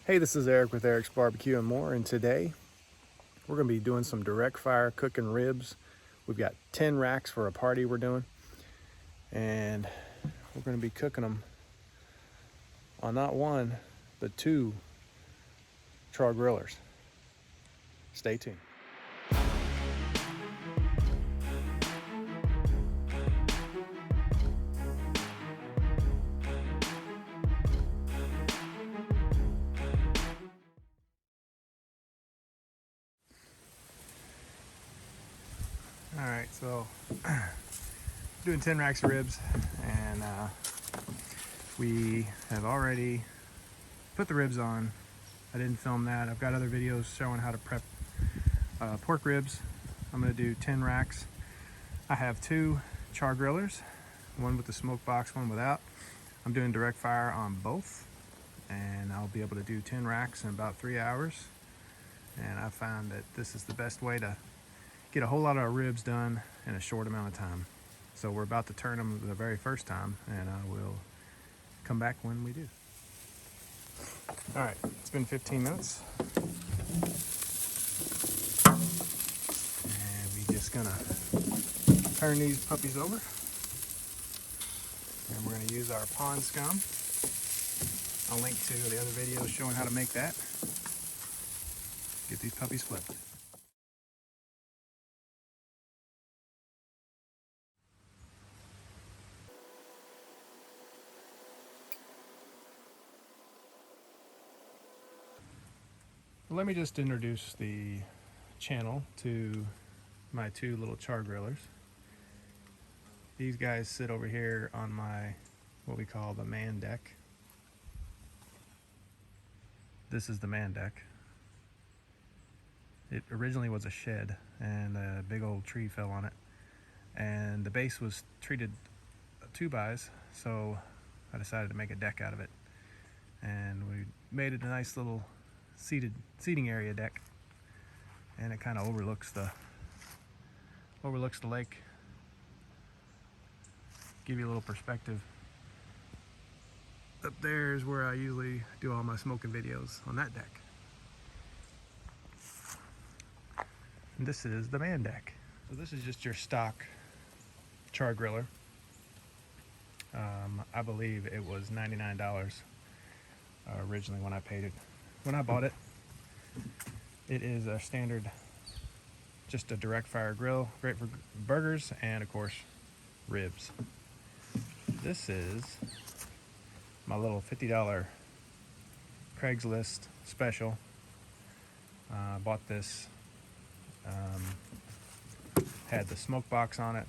Hey, this is Eric with Eric's Barbecue and More, and today we're going to be doing some direct fire cooking ribs. We've got 10 racks for a party we're doing, and we're going to be cooking them on not one, but two Char-Grillers. Stay tuned. All right, so doing 10 racks of ribs, and we have already put the ribs on. I didn't film that. I've got other videos showing how to prep pork ribs. I'm going to do 10 racks. I have two Char-Grillers, one with the smoke box, one without. I'm doing direct fire on both, and I'll be able to do 10 racks in about 3 hours. And I found that this is the best way to get a whole lot of ribs done in a short amount of time. So we're about to turn them the very first time, and I will come back when we do. All right, it's been 15 minutes. And we're just gonna turn these puppies over. And we're gonna use our pond scum. I'll link to the other videos showing how to make that. Get these puppies flipped. Let me just introduce the channel to my two little Char-Grillers. These guys sit over here on my, what we call the man deck. This is the man deck. It originally was a shed, and a big old tree fell on it. And the base was treated 2x, so I decided to make a deck out of it. And we made it a nice little seating area deck, and it kind of overlooks the lake. Give you a little perspective. Up there is where I usually do all my smoking videos, on that deck. And this is the man deck. So this is just your stock Char-Griller. I believe it was $99 originally when I paid it. When I bought it, it is a standard, just a direct fire grill, great for burgers and of course ribs. This is my little $50 Craigslist special. Bought this, had the smoke box on it.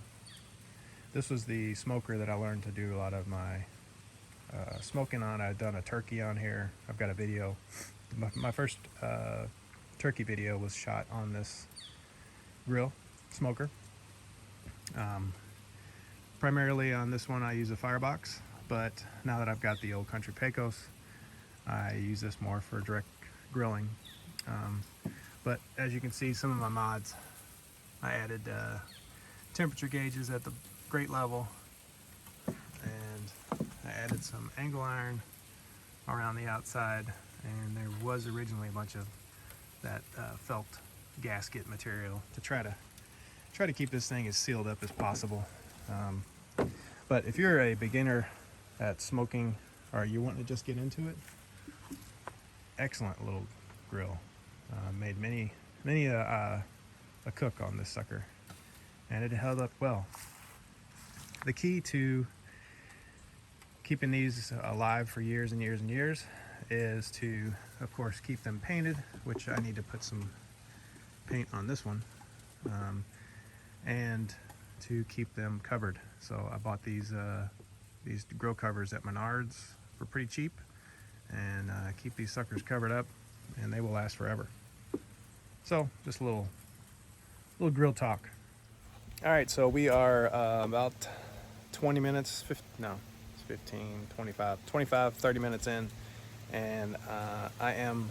This was the smoker that I learned to do a lot of my smoking on. I've done a turkey on here. I've got a video. My first turkey video was shot on this grill smoker. Primarily on this one I use a firebox, but now that I've got the old Country Pecos, I use this more for direct grilling. But as you can see, some of my mods, I added temperature gauges at the grate level, and I added some angle iron around the outside, and there was originally a bunch of that felt gasket material to try to keep this thing as sealed up as possible. But if you're a beginner at smoking, or you want to just get into it, excellent little grill. Made many a cook on this sucker, and it held up well. The key to keeping these alive for years and years and years is to, of course, keep them painted, which I need to put some paint on this one, and to keep them covered. So I bought these grill covers at Menards for pretty cheap, and keep these suckers covered up, and they will last forever. So just a little grill talk. All right, so we are about 20 minutes, 30 minutes in, and I am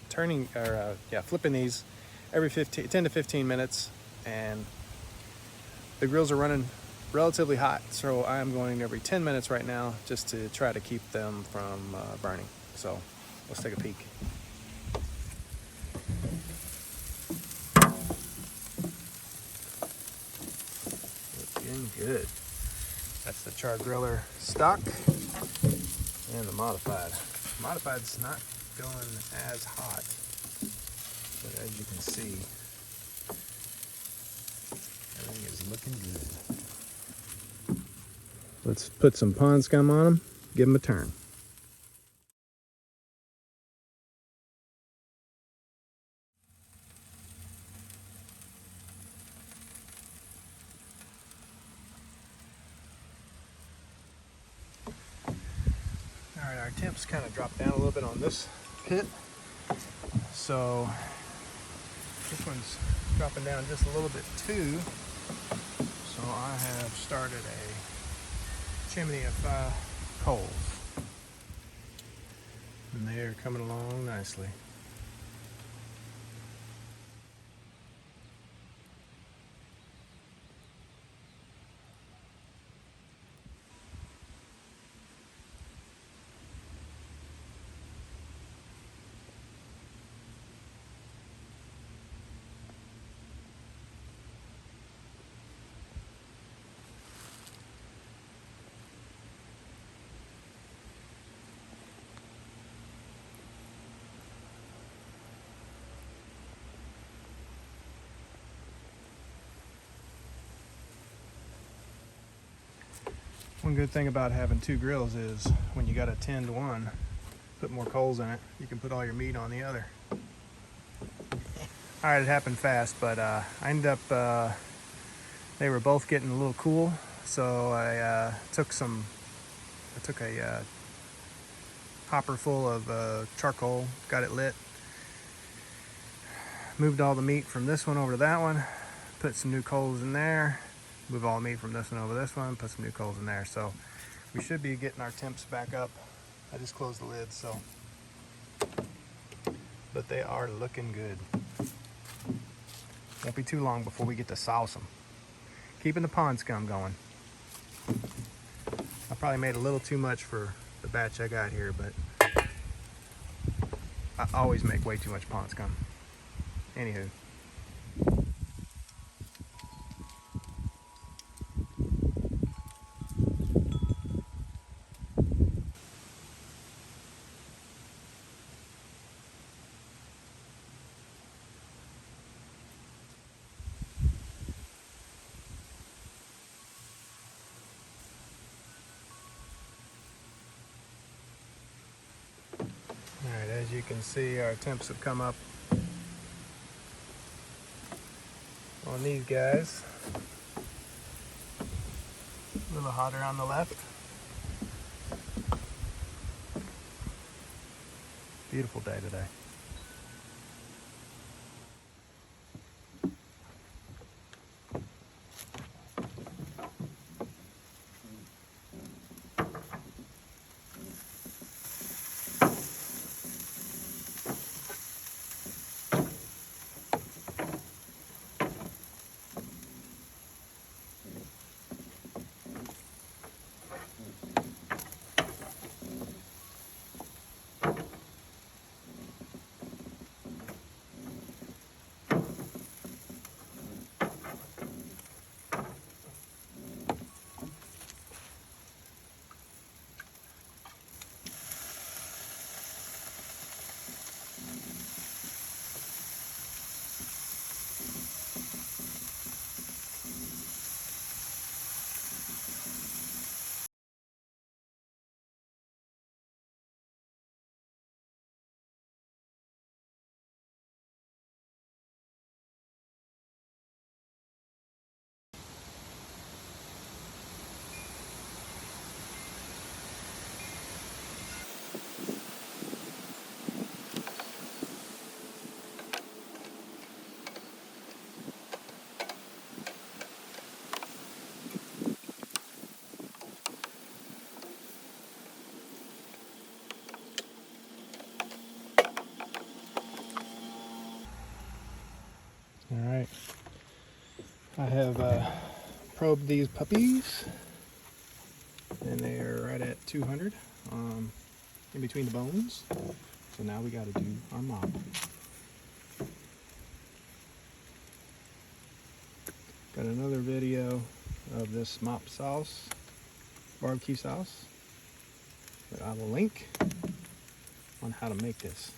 flipping these every 10 to 15 minutes, and the grills are running relatively hot, so I'm going every 10 minutes right now just to try to keep them from burning. So Let's take a peek. Looking good. That's the Char-Griller stock and the modified. Modified's not going as hot, but as you can see, everything is looking good. Let's put some pond scum on them, give them a turn. All right, our temps kind of dropped down a little bit on this pit, so this one's dropping down just a little bit too. So I have started a chimney of coals, and they are coming along nicely. One good thing about having two grills is when you got a 10 to 1, put more coals in it, you can put all your meat on the other. All right, it happened fast, but I ended up, they were both getting a little cool, so I took a hopper full of charcoal, got it lit, moved all the meat from this one over to that one, put some new coals in there, move all the meat from this one over this one, put some new coals in there. So we should be getting our temps back up. I just closed the lid, so. But they are looking good. Won't be too long before we get to sauce them. Keeping the pond scum going. I probably made a little too much for the batch I got here, but I always make way too much pond scum. Anywho. Alright, as you can see, our temps have come up on these guys. A little hotter on the left. Beautiful day today. Alright, I have probed these puppies, and they are right at 200 in between the bones. So now we got to do our mop. Got another video of this mop sauce, barbecue sauce, that I will link on how to make this.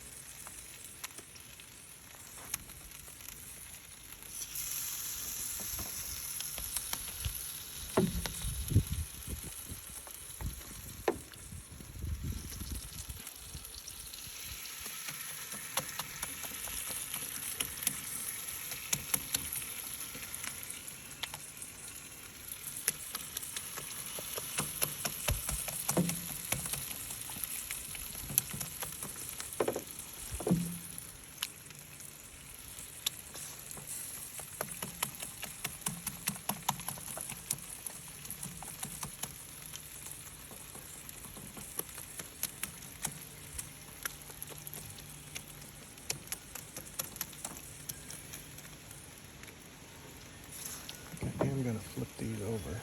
I'm going to flip these over.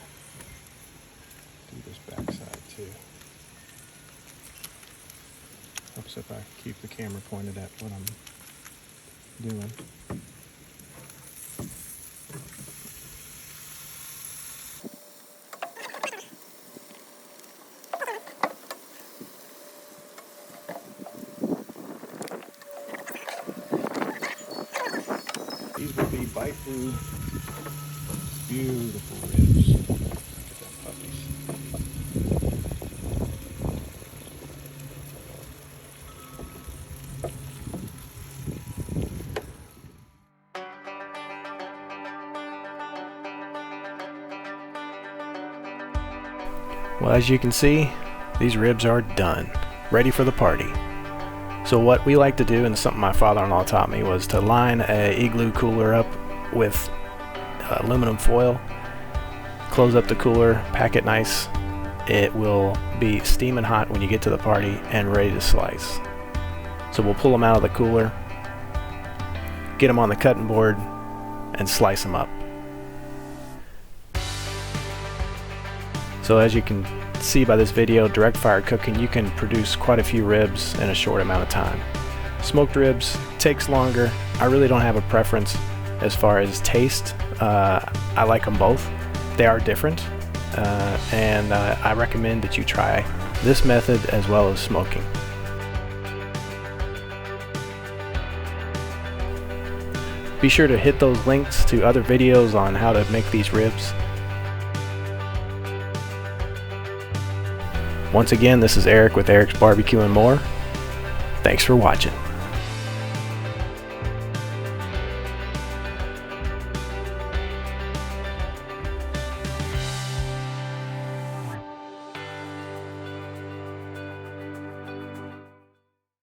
Do this backside too. Helps if I keep the camera pointed at what I'm doing. These would be bite-through, beautiful ribs. Look at them puppies. Well, as you can see, these ribs are done, ready for the party. So what we like to do, and something my father-in-law taught me, was to line a igloo cooler up with aluminum foil, close up the cooler, pack it nice. It will be steaming hot when you get to the party and ready to slice. So we'll pull them out of the cooler, get them on the cutting board, and slice them up. So as you can see by this video, direct fire cooking, you can produce quite a few ribs in a short amount of time. Smoked ribs takes longer. I really don't have a preference as far as taste. I like them both. They are different, and I recommend that you try this method as well as smoking. Be sure to hit those links to other videos on how to make these ribs. Once again, this is Eric with Eric's Barbecue and More. Thanks for watching.